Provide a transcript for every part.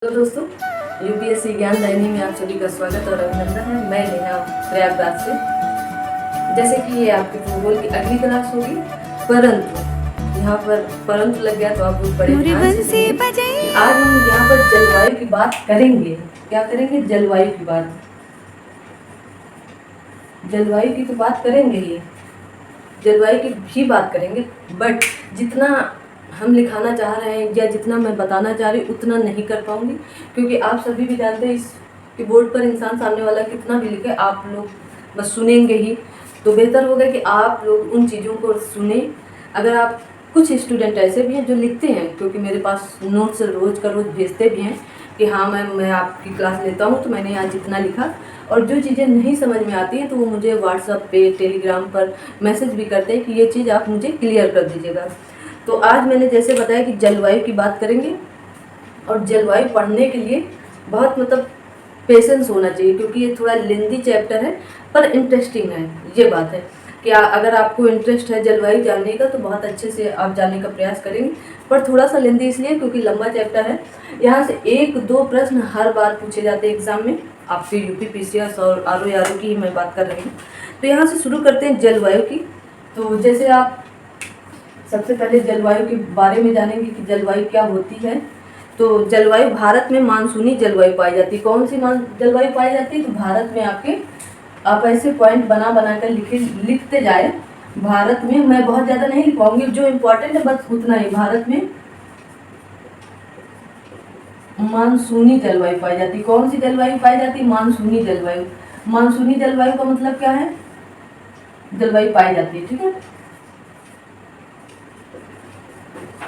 तो दोस्तों, यूपीएससी ज्ञान दायनी में आप सभी का स्वागत और अभिनंदन है। मैं नेहा प्रयागराज से। जैसे कि ये आपके भूगोल की अगली क्लास होगी, परंतु यहाँ पर परंतु लग गया तो आप लोग बड़े ध्यान से सुनिए। आज हम यहाँ पर जलवायु की बात करेंगे। क्या करेंगे? जलवायु की बात। जलवायु की तो बात करेंगे ही, जलवायु की भी बात करेंगे, बट जितना हम लिखाना चाह रहे हैं या जितना मैं बताना चाह रही हूँ उतना नहीं कर पाऊंगी, क्योंकि आप सभी भी जानते हैं इस कि बोर्ड पर इंसान सामने वाला कितना भी लिखे, आप लोग बस सुनेंगे ही। तो बेहतर होगा कि आप लोग उन चीज़ों को सुने। अगर आप कुछ स्टूडेंट ऐसे भी हैं जो लिखते हैं, क्योंकि मेरे पास नोट्स रोज़ का रोज़ भेजते भी हैं कि हाँ मैम मैं आपकी क्लास लेता हूँ तो मैंने आज इतना लिखा, और जो चीज़ें नहीं समझ में आती हैं तो वो मुझे व्हाट्सएप पे टेलीग्राम पर मैसेज भी करते हैं कि ये चीज़ आप मुझे क्लियर कर दीजिएगा। तो आज मैंने जैसे बताया कि जलवायु की बात करेंगे, और जलवायु पढ़ने के लिए बहुत पेशेंस होना चाहिए, क्योंकि ये थोड़ा लेंदी चैप्टर है पर इंटरेस्टिंग है। ये बात है कि अगर आपको इंटरेस्ट है जलवायु जानने का तो बहुत अच्छे से आप जानने का प्रयास करेंगे, पर थोड़ा सा लेंदी इसलिए क्योंकि लंबा चैप्टर है। यहाँ से 1-2 प्रश्न हर बार पूछे जाते हैं एग्जाम में, आपके यूपी पीसीएस और आरओ की ही मैं बात कर रही हूँ। तो यहाँ से शुरू करते हैं जलवायु की। तो जैसे आप सबसे पहले जलवायु के बारे में जानेंगे कि जलवायु क्या होती है। तो जलवायु, भारत में मानसूनी जलवायु पाई जाती है। कौन सी जलवायु पाई जाती है? तो भारत में आप ऐसे पॉइंट बना बना कर लिखते जाए। भारत में, मैं बहुत ज़्यादा नहीं लिख पाऊंगी, जो इम्पोर्टेंट है बस उतना ही। भारत में मानसूनी जलवायु पाई जाती है। कौन सी जलवायु पाई जाती है? मानसूनी जलवायु। मानसूनी जलवायु का मतलब क्या है? जलवायु पाई जाती है, ठीक है।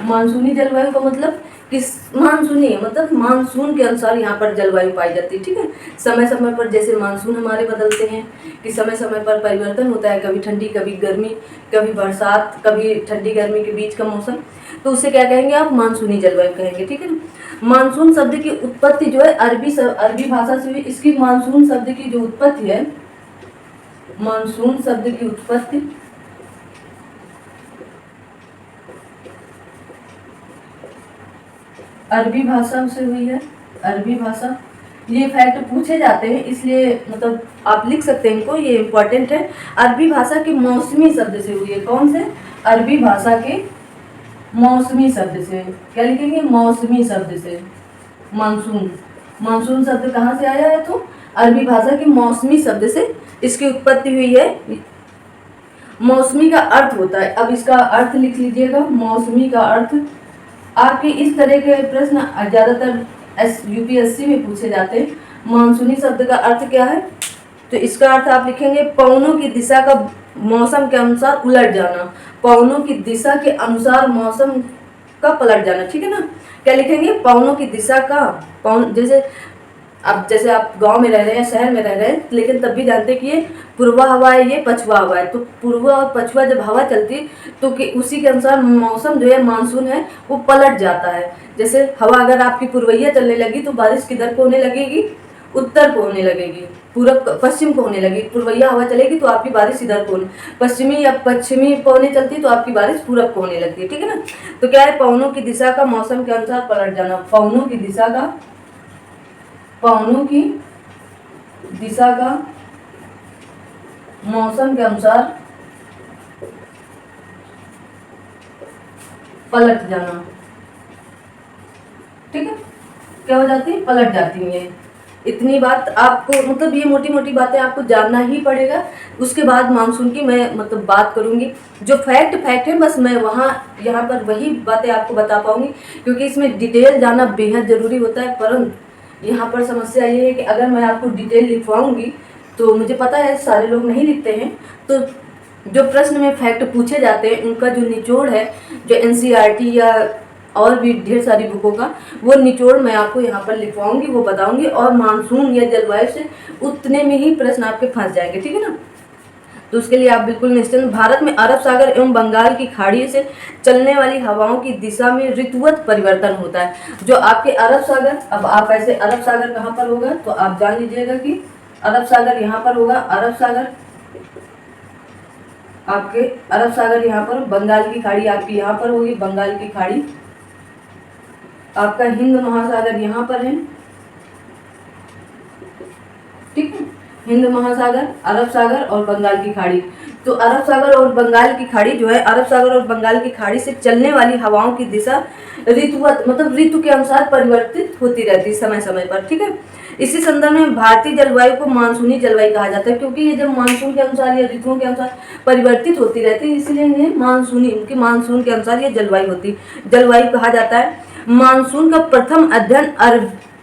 मानसूनी जलवायु का मतलब किस? मानसूनी मतलब मानसून के अनुसार यहाँ पर जलवायु पाई जाती है, ठीक है। समय समय पर जैसे मानसून हमारे बदलते हैं कि समय समय पर परिवर्तन होता है, कभी ठंडी कभी गर्मी, कभी बरसात, कभी ठंडी गर्मी के बीच का मौसम, तो उसे क्या कहेंगे आप? मानसूनी जलवायु कहेंगे, ठीक है ना। मानसून शब्द की उत्पत्ति जो है अरबी भाषा से हुई। इसकी मानसून शब्द की जो उत्पत्ति है, मानसून शब्द की उत्पत्ति अरबी भाषा से हुई है। अरबी भाषा, ये फैक्ट पूछे जाते हैं इसलिए आप लिख सकते हैं इनको, ये इम्पोर्टेंट है। अरबी भाषा के मौसमी शब्द से हुई है। कौन से? अरबी भाषा के मौसमी शब्द से। क्या लिखेंगे? मौसमी शब्द से। मानसून, मानसून शब्द कहाँ से आया है? तो अरबी भाषा के मौसमी शब्द से इसकी उत्पत्ति हुई है। मौसमी का अर्थ होता है, अब इसका अर्थ लिख लीजिएगा। मौसमी का अर्थ, आपके इस तरह के प्रश्न ज़्यादातर यूपीएससी में पूछे जाते हैं। मानसूनी शब्द का अर्थ क्या है? तो इसका अर्थ आप लिखेंगे पवनों की दिशा का मौसम के अनुसार उलट जाना। पवनों की दिशा के अनुसार मौसम का पलट जाना, ठीक है ना। क्या लिखेंगे? पवनों की दिशा का, पवन, जैसे आप गांव में रह रहे हैं, शहर में रह रहे हैं, लेकिन तब भी जानते हैं कि ये पूर्वा हवा है, ये पछुआ हवा है। तो पूर्वा और पछुआ जब हवा चलती है तो उसी के अनुसार मौसम जो है, मानसून है, वो पलट जाता है। जैसे हवा अगर आपकी पूर्वैया चलने लगी तो बारिश किधर को होने लगेगी? उत्तर को होने लगेगी, पूरब पश्चिम को होने लगेगी। पूर्वैया हवा चलेगी तो आपकी बारिश इधर को, पश्चिमी पवनें चलती तो आपकी बारिश पूरब को होने लगती है, ठीक है ना। तो क्या है? पवनों की दिशा का मौसम के अनुसार पलट जाना। पवनों की दिशा का मौसम के अनुसार पलट जाना, ठीक है। क्या हो जाती है? पलट जाती है। इतनी बात आपको, ये मोटी मोटी बातें आपको जानना ही पड़ेगा। उसके बाद मानसून की मैं बात करूंगी। जो फैक्ट है बस मैं यहाँ पर वही बातें आपको बता पाऊंगी, क्योंकि इसमें डिटेल जानना बेहद जरूरी होता है। परंतु यहाँ पर समस्या ये है कि अगर मैं आपको डिटेल लिखवाऊंगी तो मुझे पता है सारे लोग नहीं लिखते हैं, तो जो प्रश्न में फैक्ट पूछे जाते हैं उनका जो निचोड़ है, जो एनसीईआरटी या और भी ढेर सारी बुकों का, वो निचोड़ मैं आपको यहाँ पर लिखवाऊंगी, वो बताऊंगी। और मानसून या जलवायु से उतने में ही प्रश्न आपके फंस जाएंगे, ठीक है ना। तो उसके लिए आप बिल्कुल निश्चिंत। भारत में अरब सागर एवं बंगाल की खाड़ी से चलने वाली हवाओं की दिशा में ऋतुवत परिवर्तन होता है। जो आपके अरब सागर, अब आप ऐसे अरब सागर कहाँ पर होगा तो आप जान लीजिएगा कि अरब सागर यहाँ पर होगा। अरब सागर आपके, अरब सागर यहाँ पर, बंगाल की खाड़ी आपकी यहाँ पर होगी, बंगाल की खाड़ी। आपका हिंद महासागर यहाँ पर है, ठीक है। हिंद महासागर, अरब सागर और बंगाल की खाड़ी। तो अरब सागर और बंगाल की खाड़ी जो है, अरब सागर और बंगाल की खाड़ी से चलने वाली हवाओं की दिशा ऋतुवत मतलब ऋतु के अनुसार परिवर्तित होती रहती है समय समय पर, ठीक है। इसी संदर्भ में भारतीय जलवायु को मानसूनी जलवायु कहा जाता है, क्योंकि ये जब मानसून के अनुसार या ऋतुओं के अनुसार परिवर्तित होती रहती है, इसलिए ये मानसूनी, उनकी मानसून के अनुसार ये जलवायु होती, जलवायु कहा जाता है। मानसून का प्रथम अध्ययन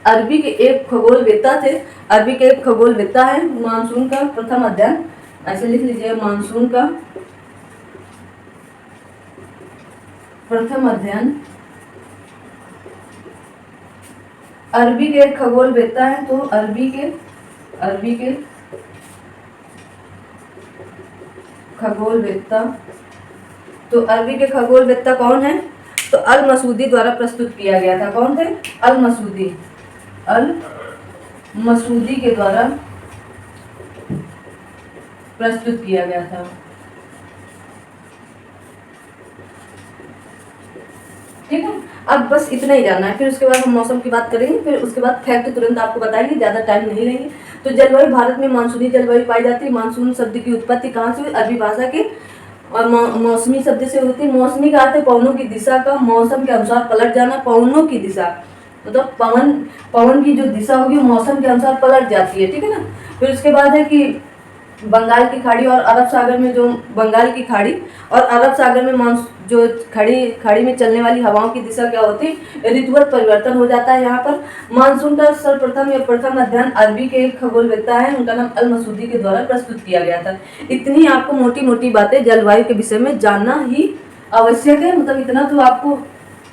अरबी के एक खगोलवेत्ता थे, अरबी के एक खगोलवेत्ता है मानसून का प्रथम अध्ययन, ऐसे लिख लीजिए, मानसून का प्रथम अध्ययन अरबी के एक खगोलवेत्ता है। तो अरबी के खगोलवेत्ता, तो अरबी के खगोलवेत्ता कौन है? तो अल मसूदी द्वारा प्रस्तुत किया गया था। कौन थे? अल मसूदी के द्वारा प्रस्तुत किया गया था, ठीक है। अब बस इतना ही जानना है, फिर उसके बाद हम मौसम की बात करेंगे, फिर उसके बाद फैक्ट तुरंत आपको बताएंगे, ज़्यादा टाइम नहीं लेंगे। तो जलवायु, भारत में मानसूनी जलवायु पाई जाती है। मानसून शब्द की उत्पत्ति कहाँ से हुई? अरबी भाषा के, और मौसमी शब्द से होती है। मौसमी का अर्थ है पवनों की दिशा का मौसम के अनुसार पलट जाना। पवनों की दिशा मतलब पवन की जो दिशा होगी मौसम के अनुसार पलट जाती है, ठीक है ना। फिर उसके बाद है कि बंगाल की खाड़ी और अरब सागर में, जो बंगाल की खाड़ी और अरब सागर में जो खाड़ी में चलने वाली हवाओं की दिशा क्या होती है? ऋतुवत परिवर्तन हो जाता है। यहाँ पर मानसून का सर्वप्रथम या प्रथम अध्ययन अरबी के एक खगोलवेत्ता है, उनका नाम अल मसूदी के द्वारा प्रस्तुत किया गया था। इतनी आपको मोटी मोटी बातें जलवायु के विषय में जानना ही आवश्यक है, मतलब इतना तो आपको,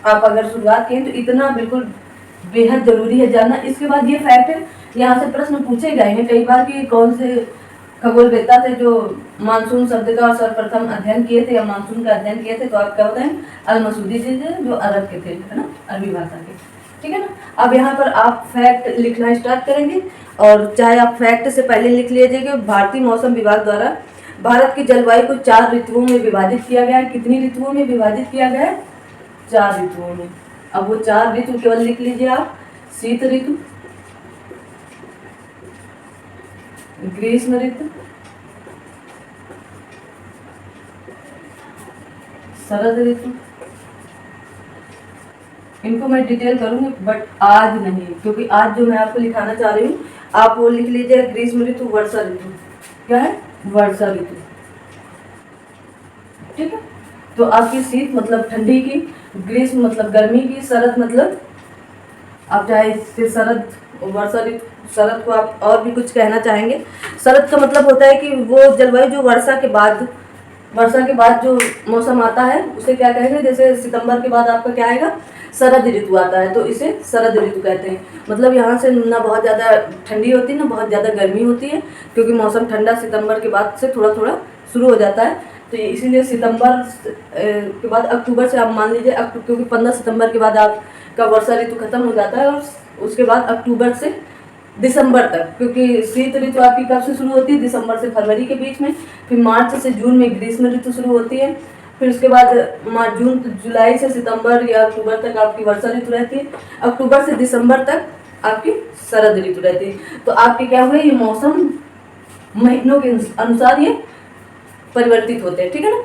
आप अगर शुरुआत करें तो इतना बिल्कुल बेहद जरूरी है जानना। इसके बाद ये फैक्ट है, यहाँ से प्रश्न पूछे गए हैं कई बार कि कौन से खगोलवेत्ता थे जो मानसून शब्द का सर्वप्रथम अध्ययन किए थे या मानसून का अध्ययन किए थे। तो आप क्या होता है? अल मसूदी जी जो अरब के थे, है ना, अरबी भाषा के, ठीक है ना। अब यहाँ पर आप फैक्ट लिखना स्टार्ट करेंगे, और चाहे आप फैक्ट से पहले लिख लीजिएगा। भारतीय मौसम विभाग द्वारा भारत की जलवायु को 4 ऋतुओं में विभाजित किया गया है। कितनी ऋतुओं में विभाजित किया गया है? 4 ऋतुओं में। अब वो 4 ऋतु केवल लिख लीजिए आप। शीत ऋतु, ग्रीष्म ऋतु, शरद ऋतु। इनको मैं डिटेल करूंगी बट आज नहीं, क्योंकि आज जो मैं आपको लिखाना चाह रही हूँ आप वो लिख लीजिए। ग्रीष्म ऋतु, वर्षा ऋतु। क्या है? वर्षा ऋतु, ठीक है। तो आपकी शीत मतलब ठंडी की, ग्रीष्म मतलब गर्मी की, शरद मतलब आप चाहे फिर शरद, वर्षा ऋतु, शरद को आप और भी कुछ कहना चाहेंगे। शरद का मतलब होता है कि वो जलवायु जो वर्षा के बाद जो मौसम आता है उसे क्या कहेंगे? जैसे सितंबर के बाद आपका क्या आएगा? शरद ऋतु आता है, तो इसे शरद ऋतु कहते हैं। मतलब यहाँ से ना बहुत ज़्यादा ठंडी होती है ना बहुत ज़्यादा गर्मी होती है, क्योंकि मौसम ठंडा सितंबर के बाद से थोड़ा थोड़ा शुरू हो जाता है। तो इसीलिए सितंबर के बाद अक्टूबर से आप मान लीजिए, क्योंकि 15 सितंबर के बाद आपका वर्षा ऋतु खत्म हो जाता है, और उसके बाद अक्टूबर से दिसंबर तक, क्योंकि शीत ऋतु आपकी कब से शुरू होती है? दिसंबर से फरवरी के बीच में। फिर मार्च से जून में ग्रीष्म ऋतु शुरू होती है। फिर उसके बाद जून जुलाई से सितंबर या अक्टूबर तक आपकी वर्षा ऋतु रहती है। अक्टूबर से दिसंबर तक आपकी शरद ऋतु रहती है। तो आपके क्या हुए? ये मौसम महीनों के अनुसार ये परिवर्तित होते हैं, ठीक है ना।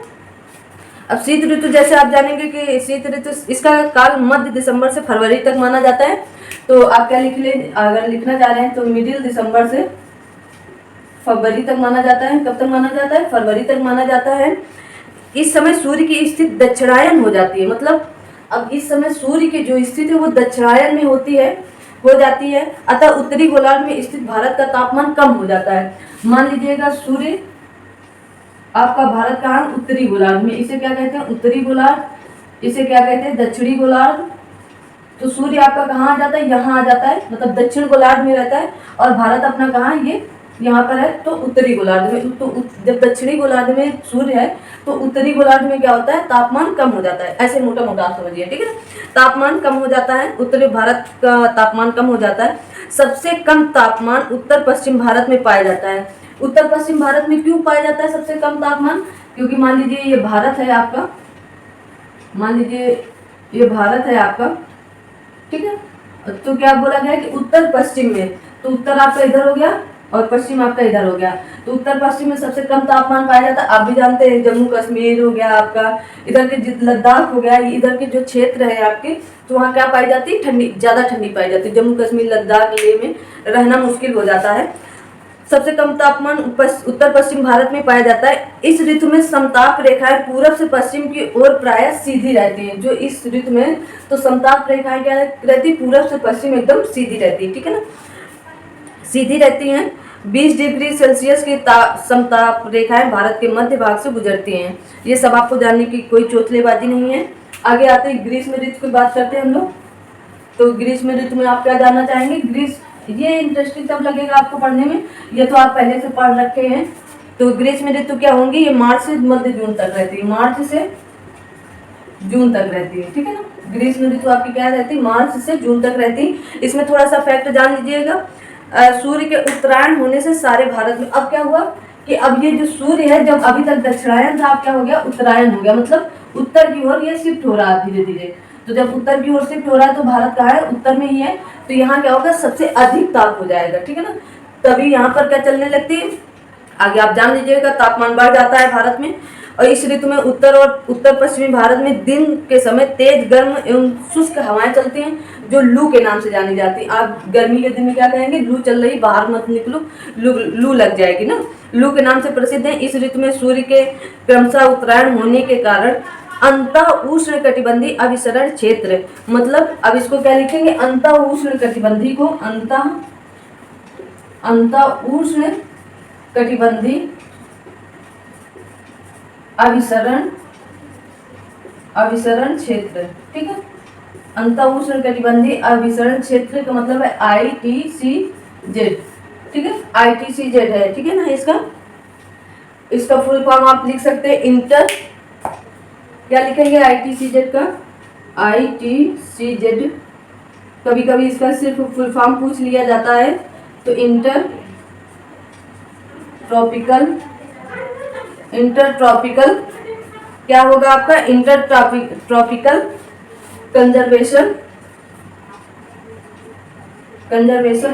अब शीत ऋतु जैसे आप जानेंगे कि शीत ऋतु, इसका काल मध्य दिसंबर से फरवरी तक माना जाता है। तो आप क्या लिख लें? अगर लिखना चाह रहे हैं तो मिडिल दिसंबर से फरवरी तक माना जाता है। कब तक माना जाता है? फरवरी तक माना जाता है। इस समय सूर्य की स्थिति दक्षिणायन हो जाती है, मतलब अब इस समय सूर्य की जो स्थिति है वो दक्षिणायन में हो जाती है। अतः उत्तरी गोलार्ध में स्थित भारत का तापमान कम हो जाता है। मान लीजिएगा सूर्य आपका भारत का उत्तरी गोलार्ध में, इसे क्या कहते हैं? उत्तरी गोलार्ध। इसे क्या कहते हैं? दक्षिणी गोलार्ध। तो सूर्य आपका कहाँ आ जाता है? यहाँ आ जाता है, मतलब दक्षिण गोलार्ध में रहता है। और भारत अपना कहाँ है? ये यहाँ पर है, तो उत्तरी गोलार्ध में। तो जब दक्षिणी गोलार्ध में सूर्य है तो उत्तरी गोलार्ध में क्या होता है? तापमान कम हो जाता है। ऐसे मोटा मोटा आप समझिए, ठीक है। तापमान कम हो जाता है, उत्तरी भारत का तापमान कम हो जाता है। सबसे कम तापमान उत्तर पश्चिम भारत में पाया जाता है। उत्तर पश्चिम भारत में क्यों पाया जाता है सबसे कम तापमान? क्योंकि मान लीजिए ये भारत है आपका, मान लीजिए ये भारत है आपका, ठीक है। तो क्या बोला गया कि उत्तर पश्चिम में, तो उत्तर आपका इधर हो गया और पश्चिम आपका इधर हो गया। तो उत्तर पश्चिम में सबसे कम तापमान पाया जाता है, आप भी जानते हैं, जम्मू कश्मीर हो गया आपका, इधर के लद्दाख हो गया, इधर के जो क्षेत्र है आपके, तो वहाँ क्या पाई जाती है, ठंडी, ज़्यादा ठंडी पाई जाती है। जम्मू कश्मीर लद्दाख लेह में रहना मुश्किल हो जाता है। सबसे कम तापमान उत्तर पश्चिम भारत में पाया जाता है। इस ऋतु में समताप रेखाएं पूरब से पश्चिम की ओर प्रायः सीधी रहती हैं। जो इस ऋतु में तो समताप रेखाएं क्या रहती, पूरब से पश्चिम एकदम सीधी रहती है, ठीक है ना, सीधी रहती हैं। 20 डिग्री सेल्सियस की समताप रेखाएं भारत के मध्य भाग से गुजरती हैं। ये सब आपको जानने की कोई चोचलेबाजी नहीं है। आगे आते हैं ग्रीष्म ऋतु की बात करते हैं हम लोग। तो ग्रीष्म ऋतु में आप क्या जानना चाहेंगे, ये इंटरेस्टिंग तब लगेगा आपको पढ़ने में, ये तो आप पहले से पढ़ रखे हैं। तो ग्रीष्म ऋतु क्या होंगी, ये मार्च से मध्य जून तक रहती है, मार्च से जून तक रहती है, ठीक है ना। ग्रीष्म ऋतु आपकी क्या रहती है, मार्च से जून तक रहती है। इसमें थोड़ा सा फैक्ट जान लीजिएगा, सूर्य के उत्तरायण होने से सारे भारत में, अब क्या हुआ कि अब ये जो सूर्य है, जब अभी तक दक्षिणायन था, अब क्या हो गया, उत्तरायण हो गया, मतलब उत्तर की ओर ये शिफ्ट हो रहा है धीरे धीरे। तो जब उत्तर की ओर शिफ्ट हो रहा है तो भारत कहाँ है, उत्तर में ही है, तो यहाँ क्या होगा, सबसे अधिक ताप हो जाएगा, ठीक है ना। तभी यहाँ पर क्या चलने लगती है, आगे आप जान लीजिएगा, तापमान बढ़ जाता है भारत में। और इस ऋतु में उत्तर और उत्तर पश्चिमी भारत में दिन के समय तेज गर्म एवं शुष्क हवाएं चलती हैं, जो लू के नाम से जानी जाती है। आप गर्मी के दिन में क्या कहेंगे, लू चल रही, बाहर मत निकलो, लू लग जाएगी ना, लू के नाम से प्रसिद्ध है। इस ऋतु में सूर्य के क्रमशः उत्तरायण होने के कारण अंतः उष्ण कटिबंधी अभिसरण क्षेत्र, मतलब अब इसको क्या लिखेंगे, अंतः उष्ण कटिबंधी को अंतः उष्ण कटिबंधी अभिसरण क्षेत्र, ठीक है। अंतः उष्ण कटिबंधी अभिसरण क्षेत्र का मतलब है ITCZ, ठीक है, ITCZ है, ठीक है ना। इसका फुल फॉर्म आप लिख सकते हैं इंटर, क्या लिखेंगे ITCZ का, ITCZ, कभी कभी इसका सिर्फ फुल फॉर्म पूछ लिया जाता है। तो इंटर ट्रॉपिकल क्या होगा आपका, इंटर ट्रॉपिकल कंजर्वेशन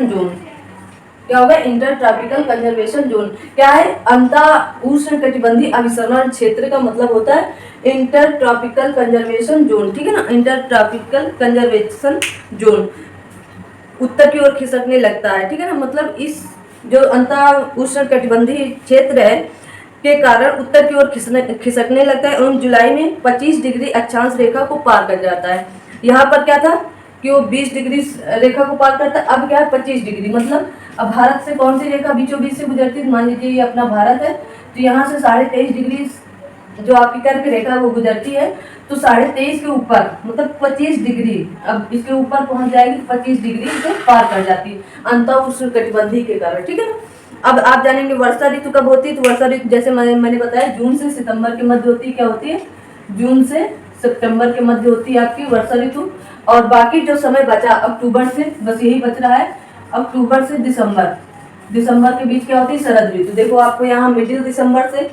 जोन, क्या होगा, इंटर ट्रॉपिकल कंजर्वेशन जोन क्या है, अंतः उष्ण कटिबंधी अभिसरण क्षेत्र का मतलब होता है इंटर ट्रॉपिकल कंजर्वेशन जोन, ठीक है ना। इंटर ट्रॉपिकल कंजर्वेशन जोन उत्तर की ओर खिसकने लगता है, ठीक है ना, मतलब इस जो अंतः उष्ण कटिबंधी क्षेत्र है के कारण उत्तर की ओर खिसकने लगता है एवं जुलाई में 25 डिग्री अक्षांश रेखा को पार कर जाता है। यहाँ पर क्या था कि वो 20 डिग्री रेखा को पार करता है, अब क्या है 25 डिग्री, मतलब अब भारत से कौन सी रेखा बीचों बीच से गुजरती है, मान लीजिए ये अपना भारत है, तो यहाँ से 23.5 डिग्री जो आपकी कर्क रेखा वो गुजरती है, तो 23.5 के ऊपर मतलब 25 डिग्री, अब इसके ऊपर पहुंच जाएगी, 25 डिग्री से पार कर जाती है अंतः उष्ण कटिबंधी के कारण, ठीक है ना। अब आप जानेंगे वर्षा ऋतु कब होती है, तो वर्षा ऋतु जैसे मैंने बताया जून से सितंबर के मध्य होती है, क्या होती है, जून से सितंबर के मध्य होती है आपकी वर्षा ऋतु। और बाकी जो समय बचा अक्टूबर से, बस यही बच रहा है, अक्टूबर से दिसंबर के बीच क्या होती है, शरद ऋतु। देखो आपको यहाँ मिडिल दिसंबर से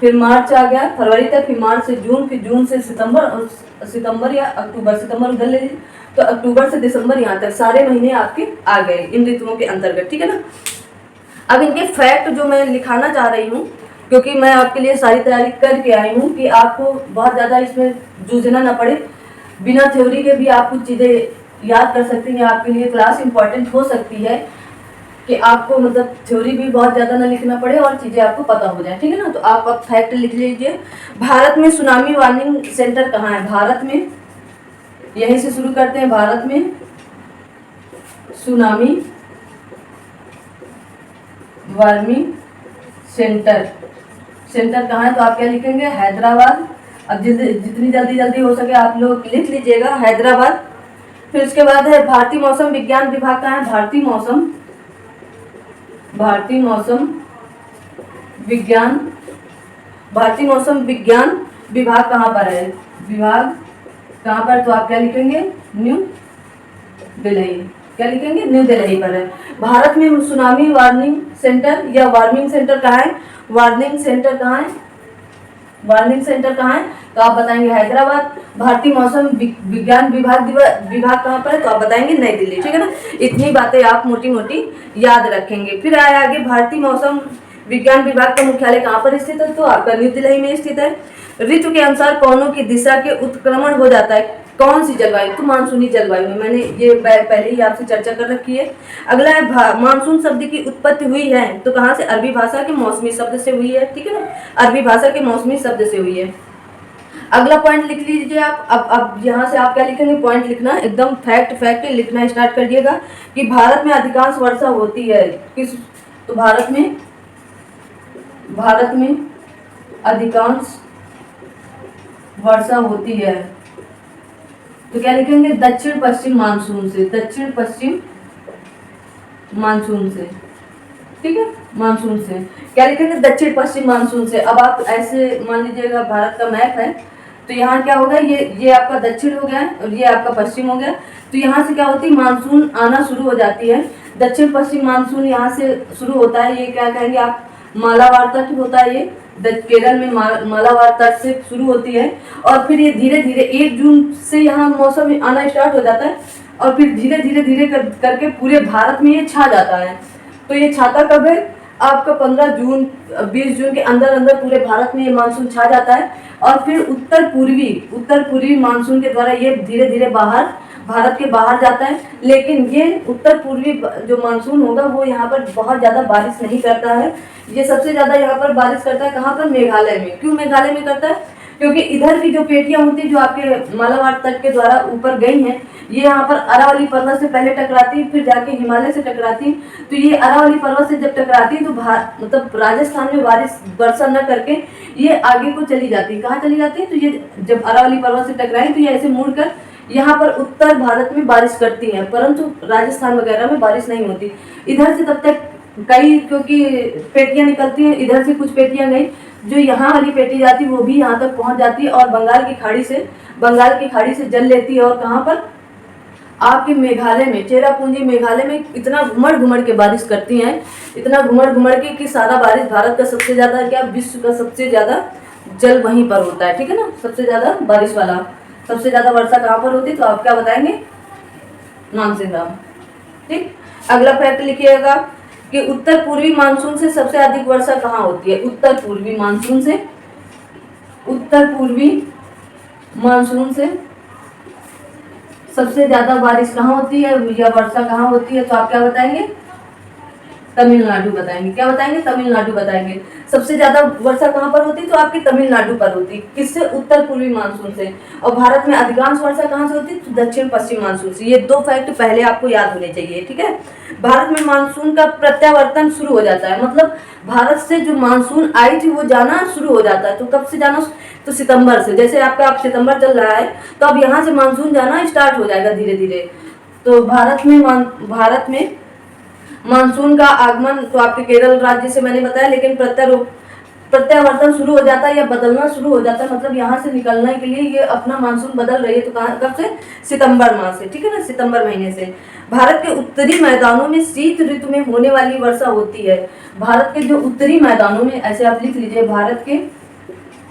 फिर मार्च आ गया, फरवरी तक, फिर मार्च से जून, फिर जून से सितंबर, और सितंबर या अक्टूबर, सितंबर उधर ले लीजिए, तो अक्टूबर से दिसंबर यहाँ तक सारे महीने आपके आ गए इन ऋतुओं के अंतर्गत, ठीक है ना। अब इनके फैक्ट जो मैं लिखाना चाह रही हूँ, क्योंकि मैं आपके लिए सारी तैयारी करके आई हूँ कि आपको बहुत ज़्यादा इसमें जूझना ना पड़े, बिना थ्योरी के भी आप कुछ चीज़ें याद कर सकती हैं, आपके लिए क्लास इंपॉर्टेंट हो सकती है कि आपको मतलब थ्योरी भी बहुत ज़्यादा ना लिखना पड़े और चीज़ें आपको पता हो जाए, ठीक है ना। तो आप अब फैक्ट लिख लीजिए। भारत में सुनामी वार्निंग सेंटर कहाँ है, भारत में, यहीं से शुरू करते हैं, भारत में सुनामी वार्निंग सेंटर कहाँ है, तो आप क्या लिखेंगे, हैदराबाद। अब जितनी जल्दी हो सके आप लोग लिख लीजिएगा, हैदराबाद। फिर उसके बाद है भारतीय मौसम विज्ञान विभाग कहाँ है, भारतीय मौसम विज्ञान विभाग कहाँ पर है, विभाग कहाँ पर, तो आप क्या लिखेंगे, न्यू दिल्ली, क्या लिखेंगे, न्यू दिल्ली पर है। भारत में सुनामी वार्निंग सेंटर या वार्निंग सेंटर कहाँ है, वार्निंग सेंटर कहाँ है, वार्निंग सेंटर कहाँ है, तो आप बताएंगे हैदराबाद। भारतीय मौसम विज्ञान विभाग कहाँ पर है, तो आप बताएंगे नई दिल्ली। ठीक है ना, इतनी बातें आप मोटी मोटी याद रखेंगे। फिर आए आगे, भारतीय मौसम विज्ञान विभाग का मुख्यालय कहाँ पर स्थित है, तो आपका न्यू दिल्ली में स्थित है। ऋतु के अनुसार कौनों की दिशा के उत्क्रमण हो जाता है, कौन सी जलवायु, तो मानसूनी जलवायु में, मैंने ये पहले ही आपसे चर्चा कर रखी है। अगला है मानसून शब्द की उत्पत्ति हुई है, तो कहाँ से, अरबी भाषा के मौसमी शब्द से हुई है। ठीक है ना, अरबी भाषा के मौसमी शब्द से हुई है। अगला पॉइंट लिख लीजिए आप। अब यहाँ से आप क्या लिखेंगे, पॉइंट लिखना एकदम फैक्ट लिखना स्टार्ट कर दिएगा कि भारत में अधिकांश वर्षा होती है किस, तो भारत में अधिकांश वर्षा होती है, तो क्या लिखेंगे, दक्षिण पश्चिम मानसून से, दक्षिण पश्चिम मानसून से। ठीक है, मानसून से क्या लिखेंगे, दक्षिण पश्चिम मानसून से। अब आप ऐसे मान लीजिएगा भारत का मैप है, तो यहाँ क्या होगा, ये आपका दक्षिण हो गया और ये आपका पश्चिम हो गया। तो यहाँ से क्या होती है, मानसून आना शुरू हो जाती है। दक्षिण पश्चिम मानसून यहाँ से शुरू होता है, ये क्या कहेंगे आप, मालाबार तट होता है। ये केरल में मालाबार तट से शुरू होती है और फिर ये धीरे धीरे 1 जून से यहाँ मौसम आना स्टार्ट हो जाता है और फिर धीरे धीरे करके पूरे भारत में ये छा जाता है। तो ये छाता कब है, आपका 15 जून 20 जून के अंदर अंदर पूरे भारत में ये मानसून छा जाता है और फिर उत्तर पूर्वी मानसून के द्वारा ये धीरे धीरे बाहर, भारत के बाहर जाता है। लेकिन ये उत्तर पूर्वी जो मानसून होगा वो यहाँ पर बहुत ज़्यादा बारिश नहीं करता है। ये सबसे ज़्यादा यहाँ पर बारिश करता है कहाँ पर, मेघालय में। क्यों मेघालय में करता है, क्योंकि इधर की जो पेटियां होती है जो आपके मालाबार तट के द्वारा ऊपर गई हैं, ये यहाँ पर अरावली पर्वत से पहले टकराती, फिर जाके हिमालय से टकराती। तो ये अरावली पर्वत से जब टकराती तो मतलब राजस्थान में वर्षा न करके ये आगे को चली जाती है। कहाँ चली जाती है, तो ये जब अरावली पर्वत से टकराई तो ये ऐसे मुड़कर यहाँ पर उत्तर भारत में बारिश करती हैं, परंतु राजस्थान वगैरह में बारिश नहीं होती। इधर से तब तक कई, क्योंकि पेटियां निकलती हैं, इधर से कुछ पेटियां गई, जो यहाँ वाली पेटी जाती वो भी यहाँ तक पहुँच जाती है और बंगाल की खाड़ी से जल लेती है। और कहाँ पर, आपके मेघालय में, चेरापूंजी मेघालय में इतना घुमड़ के बारिश करती हैं, इतना घुमड़ के कि सारा बारिश, भारत का सबसे ज़्यादा क्या, विश्व का सबसे ज़्यादा जल वहीं पर होता है। ठीक है ना, सबसे ज़्यादा बारिश वाला, सबसे ज़्यादा वर्षा कहाँ पर होती है, तो आप क्या बताएंगे, मानसिंह राम। ठीक, अगला फैक्ट लिखिएगा कि उत्तर पूर्वी मानसून से सबसे अधिक वर्षा कहाँ होती है, उत्तर पूर्वी मानसून से सबसे ज्यादा बारिश कहाँ होती है या वर्षा कहाँ होती है, तो आप क्या बताएंगे, तमिलनाडु बताएंगे। क्या बताएंगे, तमिलनाडु बताएंगे। सबसे ज्यादा वर्षा कहाँ पर होती है, तो आपकी तमिलनाडु पर होती है। किससे, उत्तर पूर्वी मानसून से। और भारत में अधिकांश वर्षा कहाँ से होती है, तो दक्षिण पश्चिम मानसून से। ये 2 फैक्ट पहले आपको याद होने चाहिए। ठीक है, भारत में मानसून का प्रत्यावर्तन शुरू हो जाता है, मतलब भारत से जो मानसून आई थी वो जाना शुरू हो जाता है। तो कब से जाना, तो सितंबर से। जैसे आपका सितंबर चल रहा है तो अब यहाँ से मानसून जाना स्टार्ट हो जाएगा धीरे धीरे। तो भारत में मानसून का आगमन तो आपके केरल राज्य से मैंने बताया, लेकिन प्रत्यावर्तन शुरू हो जाता है या बदलना शुरू हो जाता है, मतलब यहाँ से निकलने के लिए ये अपना मानसून बदल रही है। तो कब से, सितंबर माह से। ठीक है ना, सितंबर महीने से। भारत के उत्तरी मैदानों में शीत ऋतु में होने वाली वर्षा होती है। भारत के जो उत्तरी मैदानों में, ऐसे आप लिख लीजिए, भारत के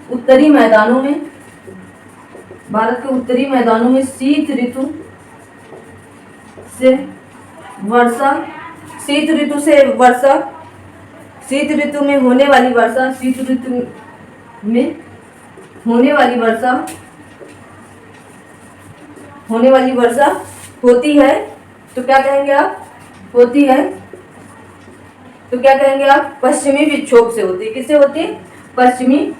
उत्तरी मैदानों में शीत ऋतु में होने वाली वर्षा होती है। तो क्या कहेंगे आप, होती है, तो क्या कहेंगे आप, पश्चिमी विक्षोभ से होती है। किससे होती है, पश्चिमी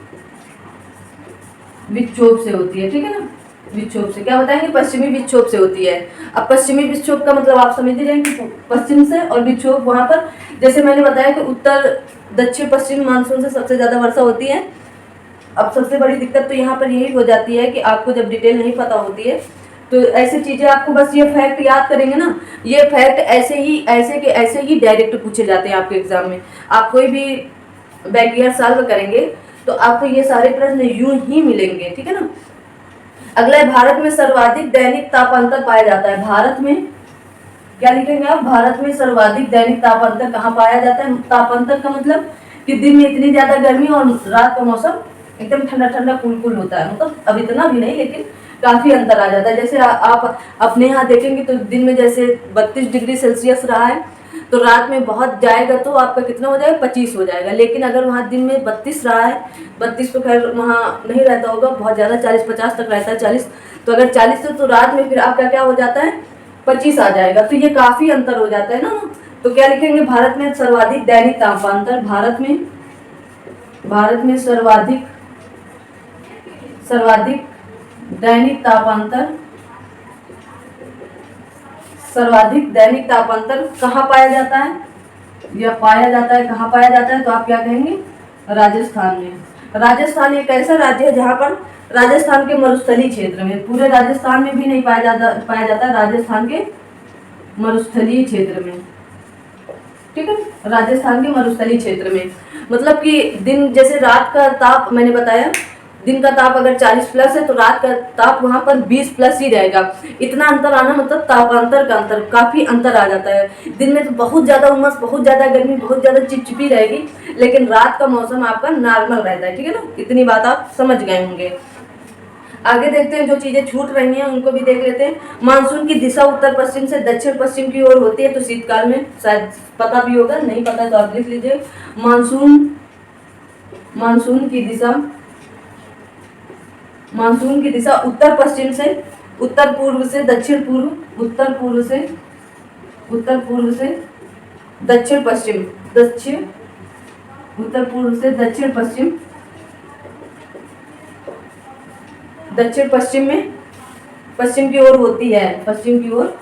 विक्षोभ से होती है। ठीक है ना, विक्षोभ से। क्या बताएंगे, पश्चिमी विक्षोभ से होती है। अब पश्चिमी विक्षोभ का मतलब आप समझ ही रहे हैं कि पश्चिम से, और विक्षोभ वहां पर, जैसे मैंने बताया कि उत्तर दक्षिण पश्चिम मानसून से सबसे ज्यादा वर्षा होती है। अब सबसे बड़ी दिक्कत तो यहाँ पर यही हो जाती है कि आपको जब डिटेल नहीं पता होती है तो ऐसी चीजें आपको, बस ये फैक्ट याद करेंगे ना, ये फैक्ट ऐसे ही डायरेक्ट पूछे जाते हैं आपके एग्जाम में। आप कोई भी बैकईयर सॉल्व करेंगे तो आपको ये सारे प्रश्न यूं ही मिलेंगे। ठीक है ना, अगला है, भारत में सर्वाधिक दैनिक तापांतर पाया जाता है। भारत में क्या लिखेंगे आप, भारत में सर्वाधिक दैनिक तापांतर कहाँ पाया जाता है। तापांतर का मतलब कि दिन में इतनी ज्यादा गर्मी और रात का मौसम एकदम ठंडा ठंडा कूल कूल होता है, मतलब अब इतना भी नहीं लेकिन काफ़ी अंतर आ जाता है। जैसे आप अपने यहाँ देखेंगे तो दिन में जैसे 32 डिग्री सेल्सियस रहा है, तो रात में बहुत जाएगा तो आपका कितना हो जाएगा, 25 हो जाएगा। लेकिन अगर वहाँ दिन में 32 रहा है, 32 तो खैर वहाँ नहीं रहता होगा, बहुत ज़्यादा 40-50 तक रहता है, 40, तो अगर 40 है तो रात में फिर आपका क्या हो जाता है, 25 आ जाएगा। तो ये काफ़ी अंतर हो जाता है ना। तो क्या लिखेंगे, भारत में सर्वाधिक दैनिक तापांतर, भारत में सर्वाधिक दैनिक तापांतर, सर्वाधिक दैनिक तापांतर कहाँ पाया जाता है, या पाया जाता है, कहाँ पाया जाता है, तो आप क्या कहेंगे, राजस्थान में। राजस्थान एक ऐसा राज्य है जहाँ पर राजस्थान के मरुस्थलीय क्षेत्र में, पूरे राजस्थान में भी नहीं पाया जाता, राजस्थान के मरुस्थलीय क्षेत्र में, ठीक है, राजस्थान के मरुस्थलीय क्षेत्र में। मतलब कि दिन जैसे रात का ताप मैंने बताया, दिन का ताप अगर 40 प्लस है तो रात का ताप वहाँ पर 20 प्लस ही रहेगा। इतना अंतर आना मतलब तापांतर का अंतर, काफ़ी अंतर आ जाता है। दिन में तो बहुत ज़्यादा उमस, बहुत ज़्यादा गर्मी, बहुत ज़्यादा चिपचिपी रहेगी, लेकिन रात का मौसम आपका नॉर्मल रहता है, ठीक है ना। इतनी बात आप समझ गए होंगे। आगे देखते हैं, जो चीज़ें छूट रही हैं उनको भी देख लेते हैं। मानसून की दिशा उत्तर पश्चिम से दक्षिण पश्चिम की ओर होती है, तो शीतकाल में शायद पता भी होगा, नहीं पता तो आप लिख लीजिए। मानसून की दिशा उत्तर पश्चिम से, उत्तर पूर्व से दक्षिण पूर्व, उत्तर पूर्व से दक्षिण पश्चिम, उत्तर पूर्व से दक्षिण पश्चिम, दक्षिण पश्चिम में पश्चिम की ओर होती है, पश्चिम की ओर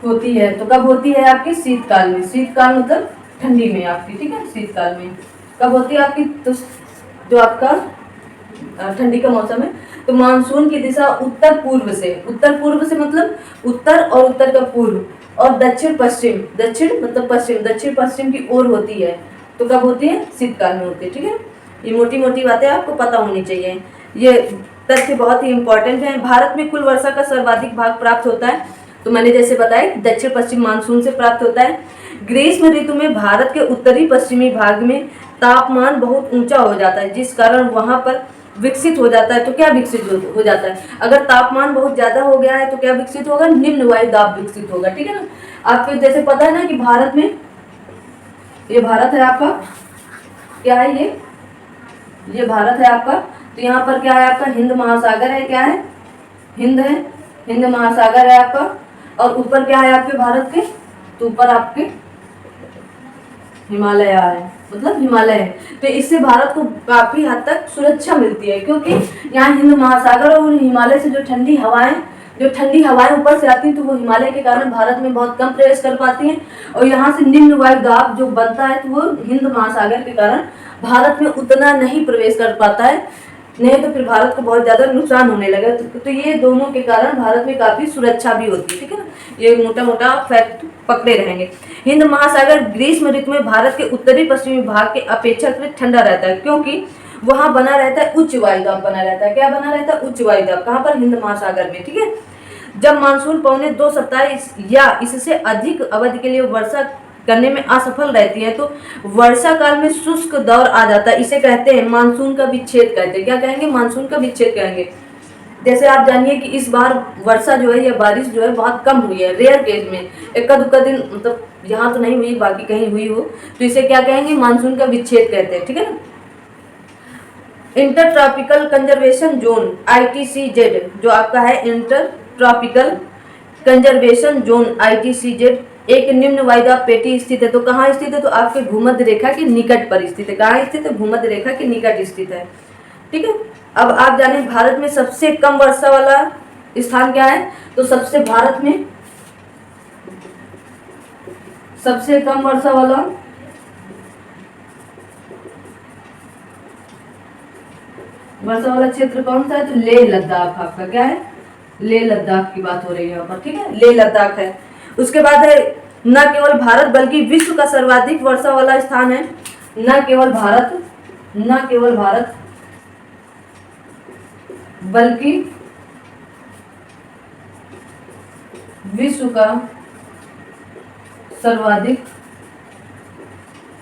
होती है। तो कब होती है आपकी, शीतकाल में। शीतकाल मतलब ठंडी में आपकी, ठीक है, शीतकाल में कब होती है आपकी, तो जो आपका ठंडी का मौसम है। तो मानसून की दिशा उत्तर पूर्व से मतलब उत्तर और उत्तर का पूर्व, और दक्षिण पश्चिम, दक्षिण मतलब पश्चिम, दक्षिण पश्चिम की ओर होती है। तो कब होती है, शीतकाल में होती है, ठीक है। ये मोटी मोटी बातें आपको पता होनी चाहिए, ये तथ्य बहुत ही इंपॉर्टेंट है। भारत में कुल वर्षा का सर्वाधिक भाग प्राप्त होता है, तो मैंने जैसे बताया दक्षिण पश्चिम मानसून से प्राप्त होता है। ग्रीष्म ऋतु में भारत के उत्तरी पश्चिमी भाग में तापमान बहुत ऊंचा हो जाता है, जिस कारण वहां पर विकसित हो जाता है। तो क्या विकसित हो जाता है, अगर तापमान बहुत ज्यादा हो गया है तो क्या विकसित होगा, निम्न वायु दाब विकसित होगा, ठीक है ना। आपको जैसे पता है ना कि भारत में, ये भारत है आपका, क्या है ये भारत है आपका। तो यहाँ पर क्या है आपका, हिंद महासागर है, क्या है, हिंद है, हिंद महासागर है आपका। और ऊपर क्या है आपके भारत के, तो ऊपर आपके हिमालय है, मतलब हिमालय है। तो इससे भारत को काफी हद तक सुरक्षा मिलती है, क्योंकि यहाँ हिंद महासागर और हिमालय से जो ठंडी हवाएं ऊपर से आती हैं, तो वो हिमालय के कारण भारत में बहुत कम प्रवेश कर पाती हैं। और यहाँ से निम्न वायु दाब जो बनता है, तो वो हिंद महासागर के कारण भारत में उतना नहीं प्रवेश कर पाता है, नहीं तो फिर भारत को बहुत ज़्यादा नुकसान होने लगा। तो ये दोनों के कारण भारत में काफ़ी सुरक्षा भी होती है, ठीक है ना। ये मोटा मोटा फैक्ट पकड़े रहेंगे। हिंद महासागर ग्रीष्म ऋतु में भारत के उत्तरी पश्चिमी भाग के अपेक्षाकृत ठंडा रहता है, क्योंकि वहाँ बना रहता है उच्च वायुदाब बना रहता है। क्या बना रहता है, उच्च वायुदाब, कहाँ पर, हिंद महासागर में, ठीक है। जब मानसून पौने 2 सप्ताह या इससे अधिक अवधि के लिए वर्षा करने में असफल रहती है, तो वर्षा काल में शुष्क दौर आ जाता है। इसे कहते हैं मानसून का विच्छेद कहते हैं। क्या कहेंगे, मानसून का विच्छेद कहेंगे। जैसे आप जानिए कि इस बार वर्षा जो है या बारिश जो है बहुत कम हुई है, रेयर केस में, इक्का दुक्का दिन, मतलब यहाँ तो नहीं हुई, बाकी कहीं हुई हो, तो इसे क्या कहेंगे, मानसून का विच्छेद कहते हैं, ठीक है ना। Inter tropical conservation zone ITCZ जो आपका है, inter tropical conservation zone ITCZ एक निम्न वायुदाब पेटी स्थित है। तो कहाँ स्थित है, तो आपके भूमध्य रेखा के निकट पर स्थित है। कहाँ स्थित है, भूमध्य रेखा के निकट स्थित है, ठीक है। अब आप जाने भारत में सबसे कम वर्षा वाला स्थान क्या है, तो सबसे भारत में सबसे कम वर्षा वाला क्षेत्र कौन सा है, तो लेह लद्दाख आपका, क्या है, लेह लद्दाख की बात हो रही है यहाँ पर, ठीक है, लेह लद्दाख है। उसके बाद है, न केवल भारत बल्कि विश्व का सर्वाधिक वर्षा वाला स्थान है, न केवल भारत बल्कि विश्व का सर्वाधिक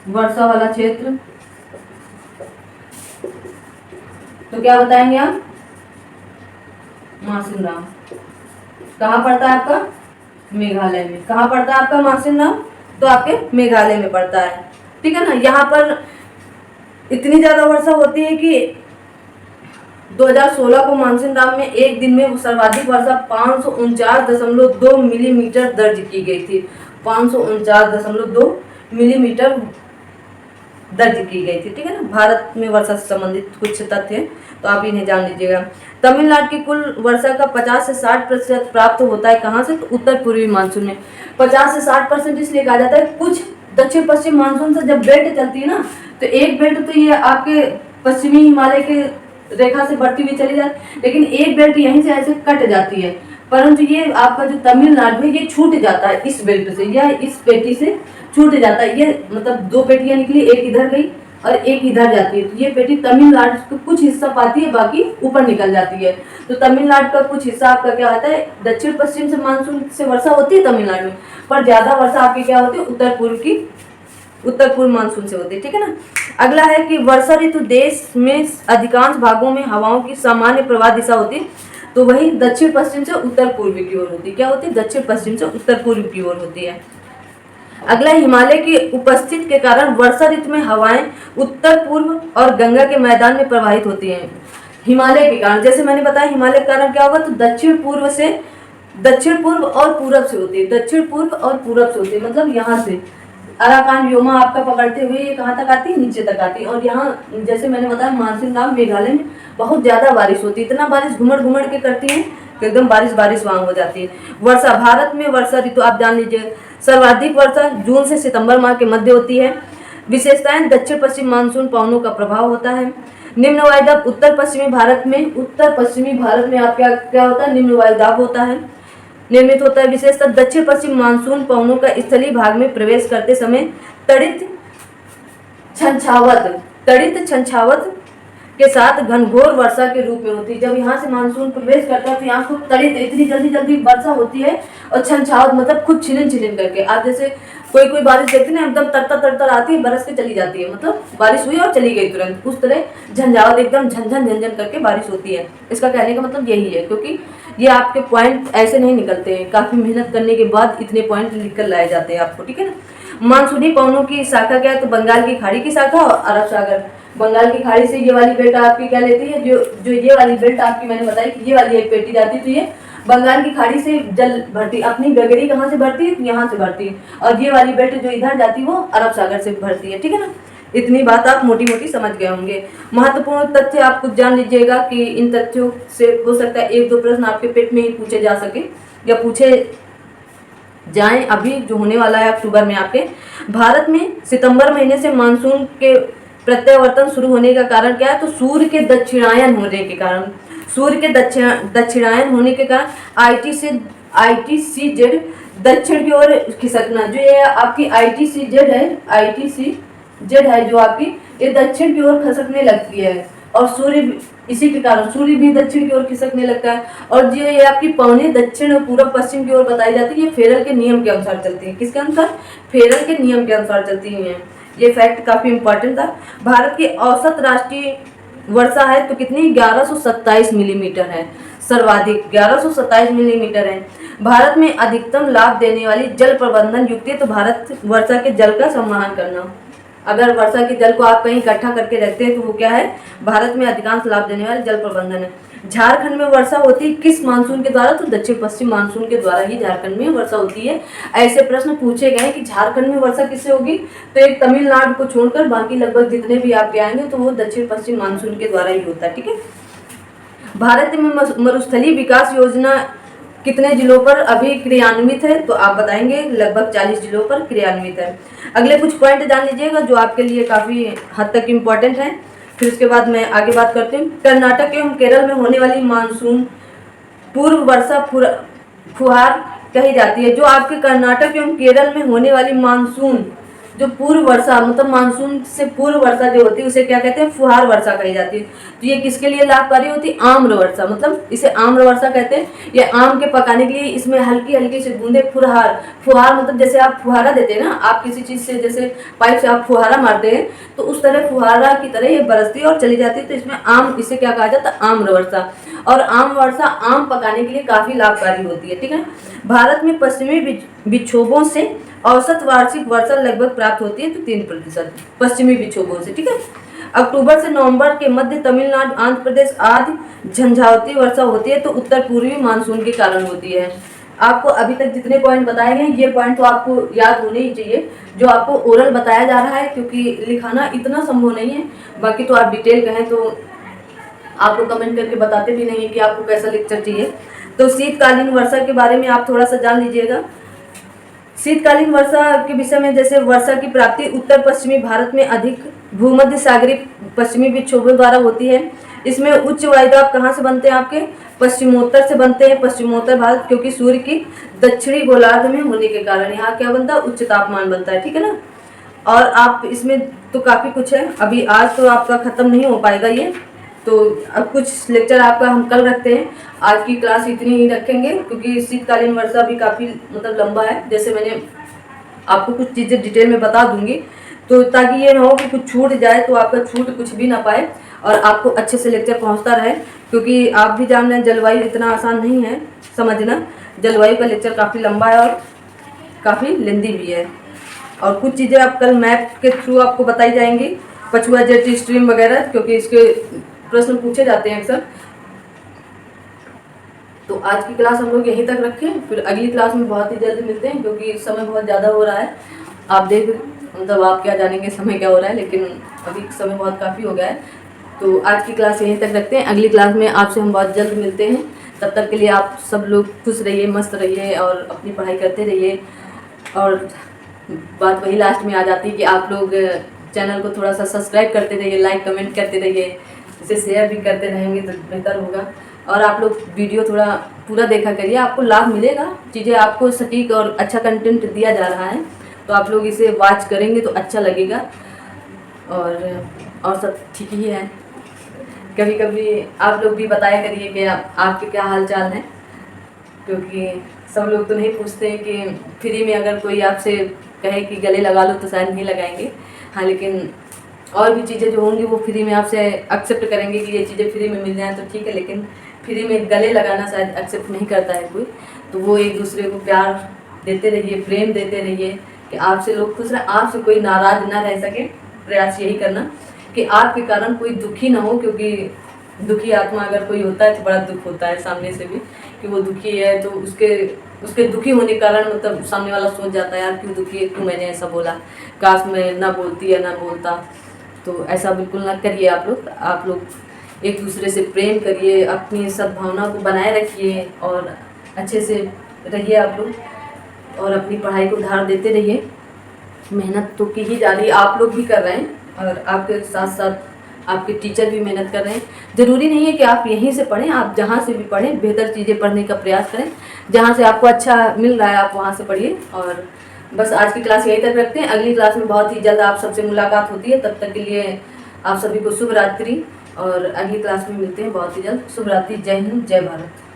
वर्षा वाला क्षेत्र तो क्या बताएंगे आप? मासिन राम। कहाँ पड़ता है आपका? मेघालय में। कहाँ पड़ता है आपका मासिन राम? तो आपके मेघालय में पड़ता है, ठीक है ना। यहाँ पर इतनी ज्यादा वर्षा होती है कि 2016 को मानसून राम में एक दिन में सर्वाधिक वर्षा 549.2 मिलीमीटर दर्ज की गई थी। 549.2 मिलीमीटर दर्ज की गई थी, ठीक है ना। भारत में वर्षा से संबंधित कुछ तथ्य हैं, तो आप इन्हें जान लीजिएगा। तमिलनाडु की कुल वर्षा का 50 से 60% प्राप्त होता है कहाँ से? तो उत्तर पूर्वी मानसून में। 50 से 60% इसलिए कहा जाता है, कुछ दक्षिण पश्चिम मानसून से जब बेल्ट चलती है ना, तो एक बेल्ट तो ये आपके पश्चिमी हिमालय के रेखा से बढ़ती हुई चली जाती है, लेकिन एक बेल्ट यहीं से ऐसे कट जाती है, परंतु ये आपका जो तमिलनाडु है ये छूट जाता है इस बेल्ट से, या इस पेटी से छूट जाता है। ये मतलब दो पेटियां निकली, एक इधर गई और एक इधर जाती है, तो ये पेटी तमिलनाडु का कुछ हिस्सा पाती है, बाकी ऊपर निकल जाती है। तो तमिलनाडु का कुछ हिस्सा आपका क्या होता है? दक्षिण पश्चिम से मानसून से वर्षा होती है तमिलनाडु में, पर ज्यादा वर्षा आपकी क्या होती है? उत्तर पूर्व मानसून से होती है, ठीक है ना। अगला है कि वर्षा ऋतु देश में अधिकांश भागों में हवाओं की सामान्य प्रवाह दिशा होती है, तो वही दक्षिण पश्चिम से उत्तर पूर्व की ओर होती है। क्या होती है? दक्षिण पश्चिम से उत्तर पूर्व की ओर होती है। अगला, हिमालय की उपस्थिति के कारण वर्षा ऋतु में हवाएं उत्तर पूर्व और गंगा के मैदान में प्रवाहित होती हैं। हिमालय के कारण, जैसे मैंने बताया, हिमालय के कारण क्या होगा? तो दक्षिण पूर्व और पूरब से होती है। दक्षिण पूर्व और पूरब से होती है, मतलब यहाँ से अराकान व्योमा आपका पकड़ते हुए ये कहाँ तक आती है? नीचे तक आती है। और यहाँ जैसे मैंने बताया मानसून राम मेघालय में बहुत ज्यादा बारिश होती है, इतना बारिश घुमड़ घुमड़ के करती है कि एकदम बारिश वहां हो जाती है। वर्षा, भारत में वर्षा ऋतु आप जान लीजिए, सर्वाधिक वर्षा जून से सितंबर माह के मध्य होती है। विशेषताएं, दक्षिण पश्चिम मानसून पवनों का प्रभाव होता है। निम्न वायुदाब उत्तर पश्चिमी भारत में आप क्या होता है? निम्न वायुदाब होता है, निर्मित होता है। विशेषतः दक्षिण पश्चिम मानसून पवनों का स्थलीय भाग में प्रवेश करते समय तड़ित छंछावत के साथ घनघोर वर्षा के रूप में होती है। जब यहाँ से मानसून प्रवेश करता है तो यहाँ को तड़ित इतनी जल्दी वर्षा होती है, और छंछावत मतलब खुद छिन करके। आप जैसे कोई बारिश देखते ना, एकदम तरतर आती है, बरस के चली जाती है, मतलब बारिश हुई और चली गई तुरंत, उस तरह झंझावत एकदम झंझन करके बारिश होती है। इसका कहने का मतलब यही है, क्योंकि ये आपके पॉइंट ऐसे नहीं निकलते हैं, काफी मेहनत करने के बाद इतने पॉइंट लिख कर लाए जाते हैं आपको, ठीक है ना। मानसूनी पवनों की शाखा क्या है? तो बंगाल की खाड़ी की शाखा और अरब सागर। बंगाल की खाड़ी से ये वाली बेल्ट आपकी क्या लेती है? जो ये वाली बेल्ट आपकी मैंने बताई कि ये वाली एक पेटी जाती है, तो ये बंगाल की खाड़ी से जल भरती, अपनी गगरी कहाँ से भरती है? यहाँ से भरती है। और ये वाली बेल्ट जो इधर जाती है वो अरब सागर से भरती है, ठीक है ना। इतनी बात आप मोटी समझ गए होंगे। महत्वपूर्ण तथ्य आप कुछ जान लीजिएगा कि इन तथ्यों से हो सकता है 1-2 प्रश्न आपके पेट में ही पूछे जा सके या पूछे जाएं। अभी जो होने वाला है अक्टूबर में आपके भारत में सितंबर महीने से मानसून के प्रत्यावर्तन शुरू होने का कारण क्या है? तो सूर्य के दक्षिणायन होने के कारण, ITCZ दक्षिण की ओर खिसकना। जो ये आपकी ITCZ है जो आपकी ये दक्षिण की ओर खिसकने लगती है, और सूर्य इसी के कारण सूर्य भी दक्षिण की ओर खिसकने लगता है। और जो ये आपकी पवनें दक्षिण और पूर्व पश्चिम की ओर बताई जाती है, ये फेरल के नियम के अनुसार चलती है। किसके अनुसार? फेरल के नियम के अनुसार चलती हैं। ये फैक्ट काफी इंपॉर्टेंट था। भारत की औसत राष्ट्रीय वर्षा है तो कितनी? 1127 मिलीमीटर है, सर्वाधिक 1127 मिलीमीटर है। भारत में अधिकतम लाभ देने वाली जल प्रबंधन युक्ति है, तो भारत वर्षा के जल का संवहन करना। अगर वर्षा के जल को आप कहीं इकट्ठा करके रखते हैं तो वो क्या है? भारत में अधिकांश लाभ देने वाले जल प्रबंधन है। झारखंड में वर्षा होती है किस मानसून के द्वारा? तो दक्षिण पश्चिम मानसून के द्वारा ही झारखंड में वर्षा होती है। ऐसे प्रश्न पूछे गए कि झारखंड में वर्षा किससे होगी? तो एक तमिलनाडु को छोड़कर बाकी लगभग जितने भी आपके आएंगे तो वो दक्षिण पश्चिम मानसून के द्वारा ही होता है, ठीक है। भारत में मरुस्थलीय विकास योजना कितने जिलों पर अभी क्रियान्वित है? तो आप बताएंगे लगभग 40 जिलों पर क्रियान्वित है। अगले कुछ पॉइंट जान लीजिएगा जो आपके लिए काफी हद तक इम्पोर्टेंट है, फिर उसके बाद मैं आगे बात करती हूँ। कर्नाटक एवं केरल में होने वाली मानसून पूर्व वर्षा फुहार कही जाती है। जो आपके कर्नाटक एवं केरल में होने वाली मानसून जो पूर्व वर्षा मतलब मानसून से पूर्व वर्षा जो होती है उसे क्या कहते हैं, फुहार वर्षा कही जाती है। तो ये किसके लिए लाभकारी होती है, आम्र वर्षा, मतलब इसे आम्र वर्षा कहते हैं। ये आम के पकाने के लिए इसमें हल्की हल्की से बूंदे फुहार, फुहार मतलब जैसे आप फुहारा देते हैं ना, आप किसी चीज से जैसे पाइप से आप फुहारा मारते हैं तो उस तरह फुहारा की तरह ये बरसती है और चली जाती है। तो इसमें आम, इसे क्या कहा जाता है, आम्र वर्षा। और आम वर्षा आम पकाने के लिए काफी लाभकारी होती है, ठीक है। भारत में पश्चिमी विक्षोभों से औसत वार्षिक वर्षा लगभग प्राप्त होती है, तो 3% पश्चिमी विक्षोभों से, ठीक है। अक्टूबर से नवंबर के मध्य तमिलनाडु, आंध्र प्रदेश आदि झंझावती वर्षा होती है, तो उत्तर पूर्वी मानसून के कारण होती है। आपको अभी तक जितने पॉइंट बताए गए ये पॉइंट तो आपको याद होने ही चाहिए, जो आपको ओरल बताया जा रहा है, क्योंकि लिखाना इतना संभव नहीं है। बाकी तो आप डिटेल कहें तो आप लोग कमेंट करके बताते भी नहीं है कि आपको कैसा लेक्चर चाहिए। तो शीतकालीन वर्षा के बारे में आप थोड़ा सा जान लीजिएगा। शीतकालीन वर्षा के विषय में, जैसे वर्षा की प्राप्ति उत्तर पश्चिमी भारत में अधिक भूमध्य सागरीय पश्चिमी विक्षोभों द्वारा होती है। इसमें उच्च वायुदाब कहाँ से बनते हैं, आपके पश्चिमोत्तर से बनते हैं, पश्चिमोत्तर भारत, क्योंकि सूर्य की दक्षिणी गोलार्ध में होने के कारण यहाँ क्या बनता है, उच्च तापमान बनता है, ठीक है ना। और आप इसमें तो काफ़ी कुछ है, अभी आज तो आपका ख़त्म नहीं हो पाएगा ये, तो अब कुछ लेक्चर आपका हम कल रखते हैं। आज की क्लास इतनी ही रखेंगे, क्योंकि शीतकालीन वर्षा भी काफ़ी मतलब लंबा है। जैसे मैंने आपको कुछ चीज़ें डिटेल में बता दूंगी, तो ताकि ये ना हो कि कुछ छूट जाए, तो आपका छूट कुछ भी ना पाए और आपको अच्छे से लेक्चर पहुंचता रहे। क्योंकि आप भी जान रहे हैं जलवायु इतना आसान नहीं है समझना, जलवायु का लेक्चर काफ़ी लंबा है और काफ़ी लेंदी भी है। और कुछ चीज़ें आप कल मैप के थ्रू आपको बताई जाएंगी, पछुआ जेट स्ट्रीम वगैरह, क्योंकि इसके प्रश्न पूछे जाते हैं अक्सर। तो आज की क्लास हम लोग यहीं तक रखें, फिर अगली क्लास में बहुत ही जल्द मिलते हैं, क्योंकि समय बहुत ज़्यादा हो रहा है। आप देख मतलब आप क्या जानेंगे समय क्या हो रहा है, लेकिन अभी समय बहुत काफ़ी हो गया है। तो आज की क्लास यहीं तक रखते हैं, अगली क्लास में आपसे हम बहुत जल्द मिलते हैं। तब तक के लिए आप सब लोग खुश रहिए, मस्त रहिए और अपनी पढ़ाई करते रहिए। और बात वही लास्ट में आ जाती है कि आप लोग चैनल को थोड़ा सा सब्सक्राइब करते रहिए, लाइक कमेंट करते रहिए, इसे शेयर भी करते रहेंगे तो बेहतर होगा। और आप लोग वीडियो थोड़ा पूरा देखा करिए, आपको लाभ मिलेगा, चीज़ें आपको सटीक और अच्छा कंटेंट दिया जा रहा है, तो आप लोग इसे वॉच करेंगे तो अच्छा लगेगा। और सब ठीक ही है। कभी कभी आप लोग भी बताया करिए कि आपके क्या हाल चाल है, क्योंकि सब लोग तो नहीं पूछते हैं कि फ्री में अगर कोई आपसे कहे कि गले लगा लो तो शायद नहीं लगाएंगे। हाँ, लेकिन और भी चीज़ें जो होंगी वो फ्री में आपसे एक्सेप्ट करेंगे कि ये चीज़ें फ्री में मिल जाएँ तो ठीक है, लेकिन फ्री में गले लगाना शायद एक्सेप्ट नहीं करता है कोई। तो वो एक दूसरे को प्यार देते रहिए, प्रेम देते रहिए कि आपसे लोग खुश रहें, आपसे कोई नाराज़ ना रह सके। प्रयास यही करना कि आपके कारण कोई दुखी ना हो, क्योंकि दुखी आत्मा अगर कोई होता है तो बड़ा दुख होता है सामने से भी कि वो दुखी है, तो उसके दुखी होने के कारण मतलब सामने वाला सोच जाता है यार क्यों दुखी है, क्यों मैंने ऐसा बोला, काश मैं ना बोलती या ना बोलता। तो ऐसा बिल्कुल ना करिए आप लोग एक दूसरे से प्रेम करिए, अपनी सद्भावना को बनाए रखिए और अच्छे से रहिए आप लोग, और अपनी पढ़ाई को उधार देते रहिए। मेहनत तो की ही जा रही है, आप लोग भी कर रहे हैं और आपके साथ साथ आपके टीचर भी मेहनत कर रहे हैं। ज़रूरी नहीं है कि आप यहीं से पढ़ें, आप जहाँ से भी पढ़ें बेहतर चीज़ें पढ़ने का प्रयास करें, जहाँ से आपको अच्छा मिल रहा है आप वहाँ से पढ़िए। और बस आज की क्लास यहीं तक रखते हैं, अगली क्लास में बहुत ही जल्द आप सबसे मुलाकात होती है। तब तक के लिए आप सभी को शुभ रात्रि और अगली क्लास में मिलते हैं बहुत ही जल्द। शुभ रात्रि, जय हिंद, जय भारत।